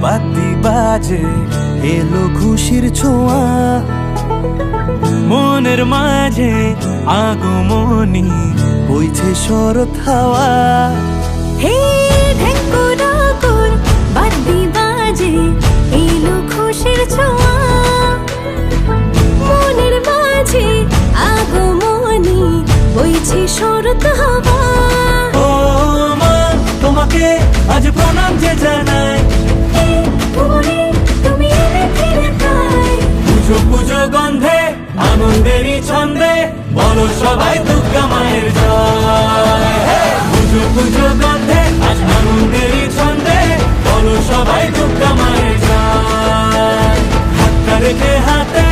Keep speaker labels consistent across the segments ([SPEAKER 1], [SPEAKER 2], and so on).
[SPEAKER 1] বাতি বাজে এলো খুশির ছোঁয়া, মনের মাঝে আগমনী বইছে শরৎ হাওয়া।
[SPEAKER 2] হে ঢেকুর আকুর বাতি বাজে এলো খুশির ছোঁয়া, মনের মাঝে আগমনী বইছে শরৎ হাওয়া।
[SPEAKER 1] ও মা তোমাকে আজ প্রণাম যে জানাই,
[SPEAKER 2] তুমি এলে ফিরে পাই।
[SPEAKER 1] পুজো পুজো গন্ধে আনন্দেরই ছন্দে বলো সবাই দুর্গা মায়ের জয়। পুজো পুজো গন্ধে আজ আনন্দেরই ছন্দে বলো সবাই দুর্গা মায়ের জয়। হাতটা রেখে হাতে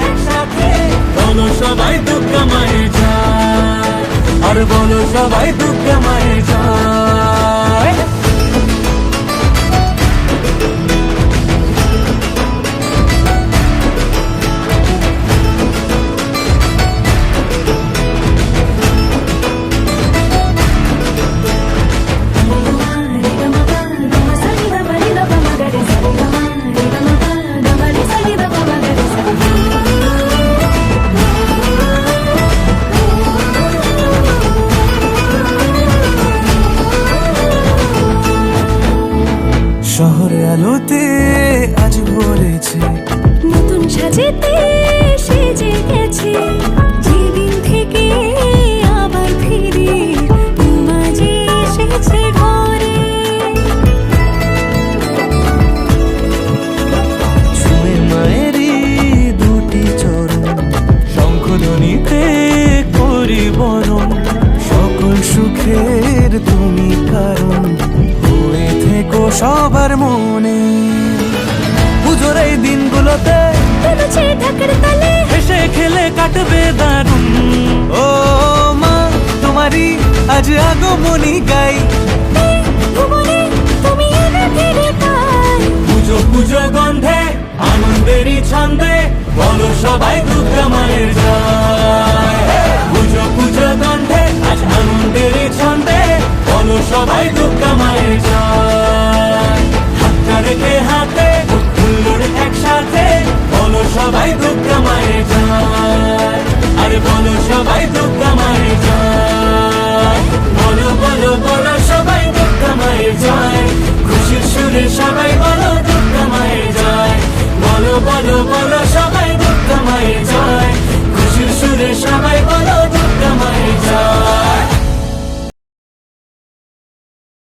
[SPEAKER 1] একসাথে বলো সবাই দুর্গা মায়ের জয়, আর বলো সবাই দুর্গা মায়ের জয়। শহরে আলোতে আজ ভরেছে,
[SPEAKER 2] নতুন সাজেতে সেজে গেছে, যেদিন থেকে আবার ফিরে মাঝে এসেছে ঘরে।
[SPEAKER 1] ছুঁয়ে মায়েরই দুটি চরণ, শঙ্খধ্বনিতে করি বরণ। সকল সুখের তুমি কারণ, হয়ে থেকো সবার মনে। পুজোর এই দিনগুলোতে
[SPEAKER 2] তুলছে ঢাকের তালে,
[SPEAKER 1] হেসে খেলে কাটবে দারুণ। ও মা তোমারই আজ আগমনী গাই,
[SPEAKER 2] ভুবনে তুমি এলে ফিরে পাই।
[SPEAKER 1] পুজো পুজো গন্ধে আনন্দেরই ছন্দে বলো সবাই দুর্গা মায়ের জয়। পুজো পুজো গন্ধে আজ আনন্দেরই ছন্দে বলো সবাই দুর্গা মায়ের জয়। হাতটা রেখে হাতে হুল্লোড় একসাথে বলো সবাই দুর্গা মায়ের জয়, আরে বলো সবাই দুর্গা মায়ের জয়। বলো বলো বলো সবাই দুর্গা মায়ের জয়, খুশির সুরে সবাই বলো দুর্গা মায়ের জয়। বলো বলো বলো সবাই দুর্গা মায়ের জয়, খুশির সুরে সবাই বলো